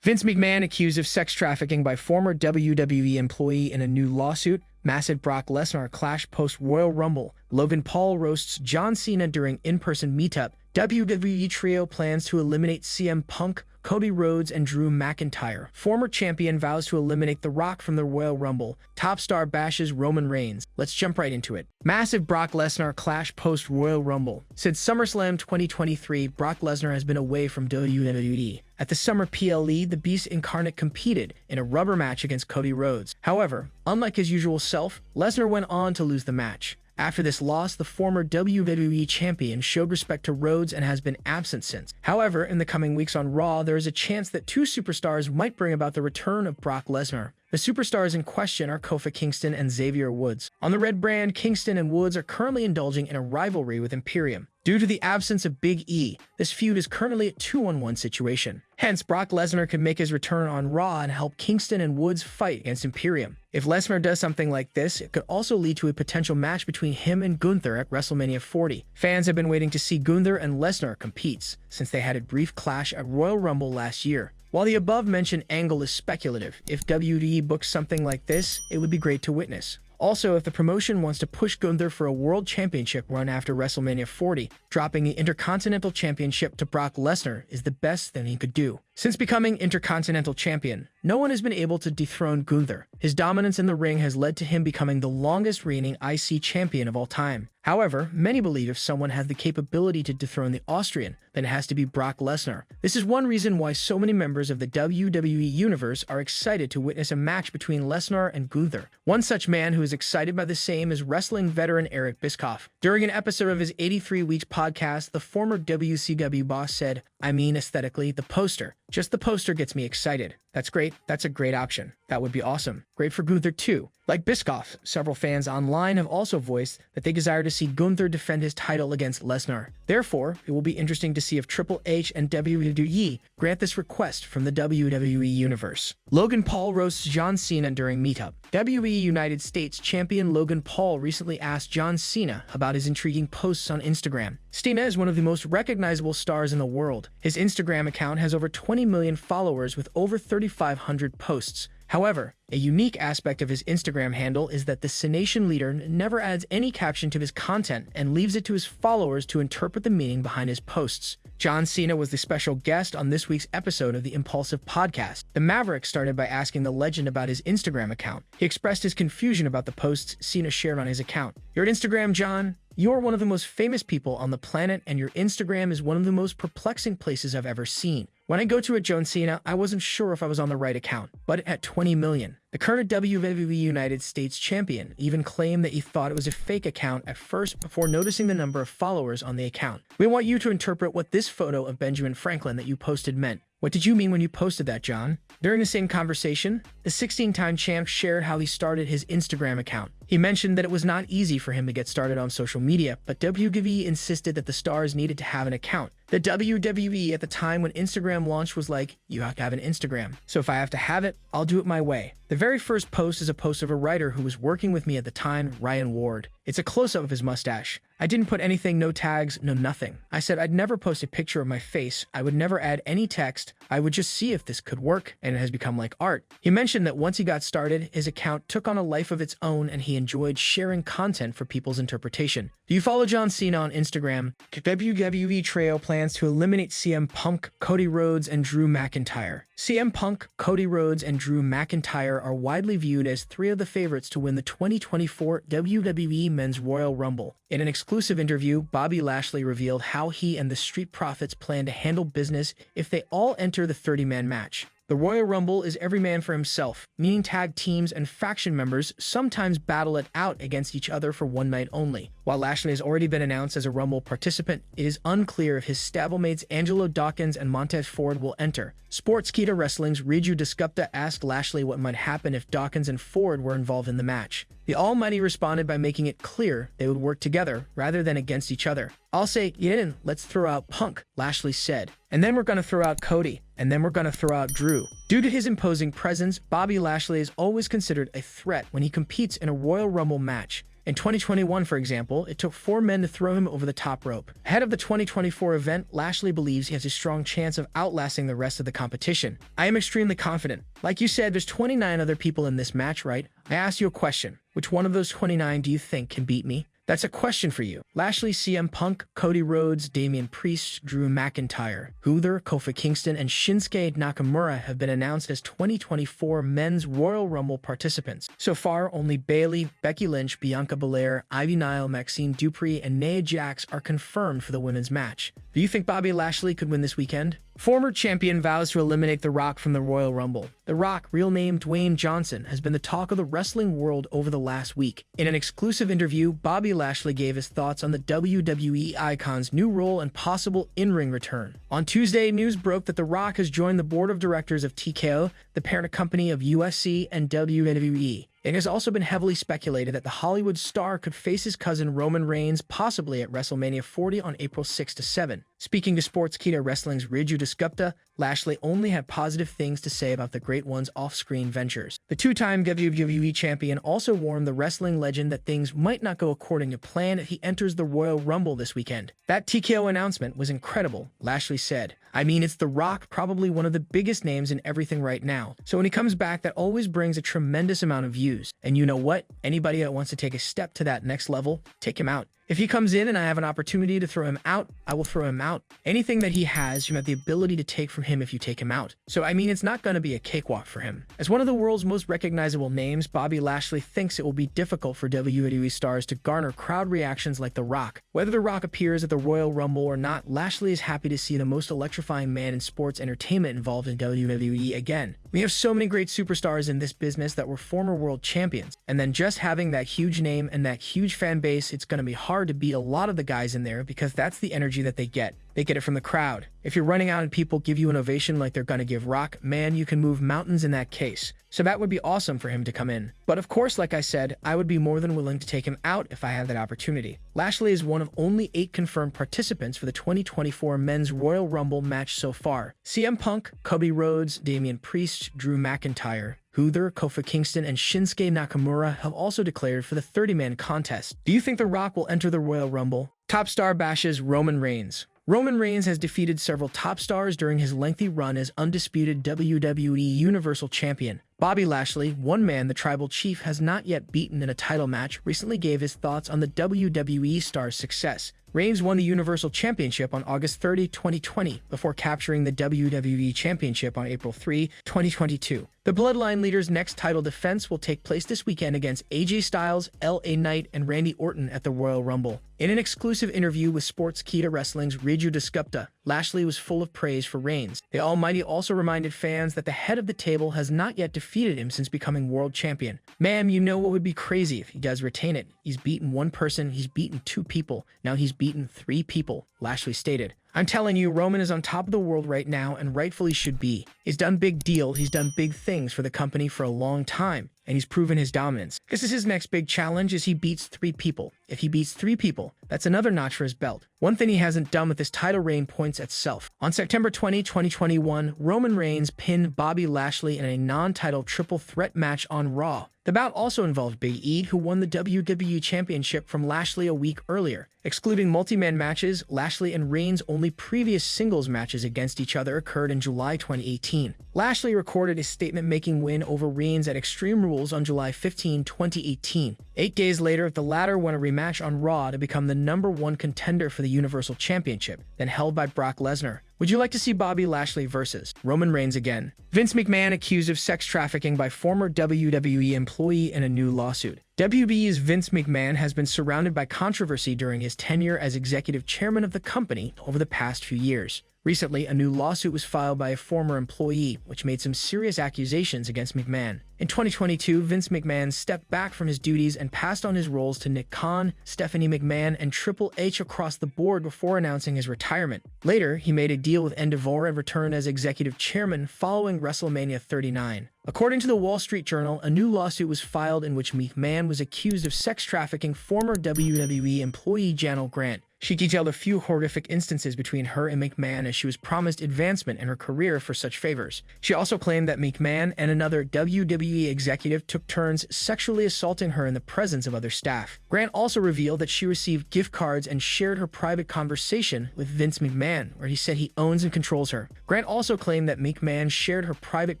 Vince McMahon accused of sex trafficking by former WWE employee in a new lawsuit. Massive Brock Lesnar clash post-Royal Rumble. Logan Paul roasts John Cena during in-person meetup. WWE trio plans to eliminate CM Punk, Cody Rhodes, and Drew McIntyre. Former champion vows to eliminate The Rock from the Royal Rumble. Top star bashes Roman Reigns. Let's jump right into it. Massive Brock Lesnar clash post-Royal Rumble. Since SummerSlam 2023, Brock Lesnar has been away from WWE. At the Summer PLE, the Beast incarnate competed in a rubber match against Cody Rhodes. However, unlike his usual self, Lesnar went on to lose the match. After this loss, the former WWE champion showed respect to Rhodes and has been absent since. However, in the coming weeks on Raw, there is a chance that two superstars might bring about the return of Brock Lesnar. The superstars in question are Kofi Kingston and Xavier Woods. On the red brand, Kingston and Woods are currently indulging in a rivalry with Imperium. Due to the absence of Big E, this feud is currently a 2-on-1 situation. Hence, Brock Lesnar could make his return on Raw and help Kingston and Woods fight against Imperium. If Lesnar does something like this, it could also lead to a potential match between him and Gunther at WrestleMania 40. Fans have been waiting to see Gunther and Lesnar compete, since they had a brief clash at Royal Rumble last year. While the above-mentioned angle is speculative, if WWE books something like this, it would be great to witness. Also, if the promotion wants to push Gunther for a World Championship run after WrestleMania 40, dropping the Intercontinental Championship to Brock Lesnar is the best thing he could do. Since becoming Intercontinental Champion, no one has been able to dethrone Gunther. His dominance in the ring has led to him becoming the longest reigning IC champion of all time. However, many believe if someone has the capability to dethrone the Austrian, then it has to be Brock Lesnar. This is one reason why so many members of the WWE Universe are excited to witness a match between Lesnar and Gunther. One such man who is excited by the same is wrestling veteran Eric Bischoff. During an episode of his 83 Weeks podcast, the former WCW boss said, "I mean aesthetically, the poster. Just the poster gets me excited. That's great. That's a great option. That would be awesome. Great for Gunther too." Like Bischoff, several fans online have also voiced that they desire to see Gunther defend his title against Lesnar. Therefore, it will be interesting to see if Triple H and WWE grant this request from the WWE Universe. Logan Paul roasts John Cena during meetup. WWE United States champion Logan Paul recently asked John Cena about his intriguing posts on Instagram. Cena is one of the most recognizable stars in the world. His Instagram account has over 20 million followers with over 3,500 posts. However, a unique aspect of his Instagram handle is that the Cenation leader never adds any caption to his content and leaves it to his followers to interpret the meaning behind his posts. John Cena was the special guest on this week's episode of the Impulsive Podcast. The Maverick started by asking the legend about his Instagram account. He expressed his confusion about the posts Cena shared on his account. "Your Instagram, John? You're one of the most famous people on the planet, and your Instagram is one of the most perplexing places I've ever seen. When I go to it, John Cena, I wasn't sure if I was on the right account, but at 20 million. The current WWE United States champion even claimed that he thought it was a fake account at first before noticing the number of followers on the account. We want you to interpret what this photo of Benjamin Franklin that you posted meant. What did you mean when you posted that, John?" During the same conversation, the 16-time champ shared how he started his Instagram account. He mentioned that it was not easy for him to get started on social media, but WWE insisted that the stars needed to have an account. The WWE at the time when Instagram launched was like, "You have to have an Instagram. So if I have to have it, I'll do it my way." The very first post is a post of a writer who was working with me at the time, Ryan Ward. It's a close-up of his mustache. I didn't put anything, no tags, no nothing. I said I'd never post a picture of my face. I would never add any text. I would just see if this could work, and it has become like art. He mentioned that once he got started, his account took on a life of its own, and he enjoyed sharing content for people's interpretation. Do you follow John Cena on Instagram? WWE trio plans to eliminate CM Punk, Cody Rhodes, and Drew McIntyre. CM Punk, Cody Rhodes, and Drew McIntyre are widely viewed as three of the favorites to win the 2024 WWE Men's Royal Rumble. In an exclusive interview, Bobby Lashley revealed how he and the Street Profits plan to handle business if they all enter the 30-man match. The Royal Rumble is every man for himself, meaning tag teams and faction members sometimes battle it out against each other for one night only. While Lashley has already been announced as a Rumble participant, it is unclear if his stablemates Angelo Dawkins and Montez Ford will enter. Sportskeeda Wrestling's Riju Disgupta asked Lashley what might happen if Dawkins and Ford were involved in the match. The Almighty responded by making it clear they would work together rather than against each other. "I'll say, you didn't, let's throw out Punk," Lashley said. "And then we're gonna throw out Cody. And then we're gonna throw out Drew." Due to his imposing presence, Bobby Lashley is always considered a threat when he competes in a Royal Rumble match. In 2021, for example, it took 4 men to throw him over the top rope. Ahead of the 2024 event, Lashley believes he has a strong chance of outlasting the rest of the competition. I am extremely confident. Like you said, there's 29 other people in this match, right? I asked you a question. Which one of those 29 do you think can beat me? That's a question for you. Lashley, CM Punk, Cody Rhodes, Damian Priest, Drew McIntyre, Gunther, Kofi Kingston, and Shinsuke Nakamura have been announced as 2024 Men's Royal Rumble participants. So far, only Bayley, Becky Lynch, Bianca Belair, Ivy Nile, Maxine Dupri, and Nia Jax are confirmed for the women's match. Do you think Bobby Lashley could win this weekend? Former champion vows to eliminate The Rock from the Royal Rumble. The Rock, real name Dwayne Johnson, has been the talk of the wrestling world over the last week. In an exclusive interview, Bobby Lashley gave his thoughts on the WWE icon's new role and possible in-ring return. On Tuesday, news broke that The Rock has joined the board of directors of TKO, the parent company of UFC and WWE. It has also been heavily speculated that the Hollywood star could face his cousin Roman Reigns possibly at WrestleMania 40 on April 6 to 7. Speaking to Sportskeeda Wrestling's Raju Dasgupta, Lashley only had positive things to say about the Great One's off-screen ventures. The two-time WWE champion also warned the wrestling legend that things might not go according to plan if he enters the Royal Rumble this weekend. That TKO announcement was incredible, Lashley said. I mean, it's The Rock, probably one of the biggest names in everything right now. So when he comes back, that always brings a tremendous amount of views. And you know what? Anybody that wants to take a step to that next level, take him out. If he comes in and I have an opportunity to throw him out, I will throw him out. Anything that he has, you have the ability to take from him if you take him out. So I mean, it's not going to be a cakewalk for him. As one of the world's most recognizable names, Bobby Lashley thinks it will be difficult for WWE stars to garner crowd reactions like The Rock. Whether The Rock appears at the Royal Rumble or not, Lashley is happy to see the most electrifying man in sports entertainment involved in WWE again. We have so many great superstars in this business that were former world champions, and then just having that huge name and that huge fan base, it's going to be hard to beat a lot of the guys in there because that's the energy that they get. They get it from the crowd. If you're running out and people give you an ovation like they're going to give Rock, man, you can move mountains in that case. So that would be awesome for him to come in. But of course, like I said, I would be more than willing to take him out if I had that opportunity. Lashley is one of only 8 confirmed participants for the 2024 Men's Royal Rumble match so far. CM Punk, Cody Rhodes, Damian Priest, Drew McIntyre, Gunther, Kofi Kingston, and Shinsuke Nakamura have also declared for the 30-man contest. Do you think The Rock will enter the Royal Rumble? Top star bashes Roman Reigns. Roman Reigns has defeated several top stars during his lengthy run as undisputed WWE Universal Champion. Bobby Lashley, one man the tribal chief has not yet beaten in a title match, recently gave his thoughts on the WWE star's success. Reigns won the Universal Championship on August 30, 2020, before capturing the WWE Championship on April 3, 2022. The Bloodline leader's next title defense will take place this weekend against AJ Styles, LA Knight, and Randy Orton at the Royal Rumble. In an exclusive interview with Sportskeeda Wrestling's Raju Dasgupta, Lashley was full of praise for Reigns. The Almighty also reminded fans that the head of the table has not yet defeated him since becoming world champion. Ma'am, you know what would be crazy if he does retain it. He's beaten one person, he's beaten 2 people, now he's beaten 3 people, Lashley stated. I'm telling you, Roman is on top of the world right now and rightfully should be. He's done big deals, he's done big things for the company for a long time, and he's proven his dominance. This is his next big challenge is he beats 3 people. If he beats 3 people, that's another notch for his belt. One thing he hasn't done with this title reign points at self. On September 20, 2021, Roman Reigns pinned Bobby Lashley in a non-title triple threat match on Raw. The bout also involved Big E, who won the WWE Championship from Lashley a week earlier. Excluding multi-man matches, Lashley and Reigns' only previous singles matches against each other occurred in July 2018. Lashley recorded his statement-making win over Reigns at Extreme Rules on July 15, 2018. 8 days later, the latter won a rematch on Raw to become the #1 contender for the Universal Championship, then held by Brock Lesnar. Would you like to see Bobby Lashley versus Roman Reigns again? Vince McMahon accused of sex trafficking by former WWE employee in a new lawsuit. WWE's Vince McMahon has been surrounded by controversy during his tenure as executive chairman of the company over the past few years. Recently, a new lawsuit was filed by a former employee, which made some serious accusations against McMahon. In 2022, Vince McMahon stepped back from his duties and passed on his roles to Nick Khan, Stephanie McMahon, and Triple H across the board before announcing his retirement. Later, he made a deal with Endeavor and returned as executive chairman following WrestleMania 39. According to the Wall Street Journal, a new lawsuit was filed in which McMahon was accused of sex trafficking former WWE employee Janelle Grant. She detailed a few horrific instances between her and McMahon as she was promised advancement in her career for such favors. She also claimed that McMahon and another WWE executive took turns sexually assaulting her in the presence of other staff. Grant also revealed that she received gift cards and shared her private conversation with Vince McMahon, where he said he owns and controls her. Grant also claimed that McMahon shared her private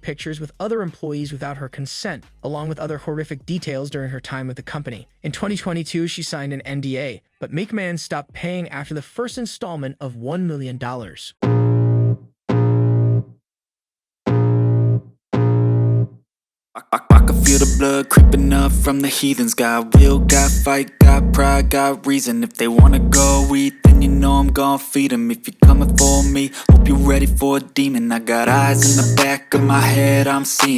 pictures with other employees without her consent, along with other horrific details during her time with the company. In 2022, she signed an NDA, but McMahon stopped paying after the first installment of $1 million. I can feel the blood creeping up from the heathens. Got will, got fight, got pride, got reason. If they wanna go eat, then you know I'm gon' feed them. If you're coming for me, hope you're ready for a demon. I got eyes in the back of my head, I'm seeing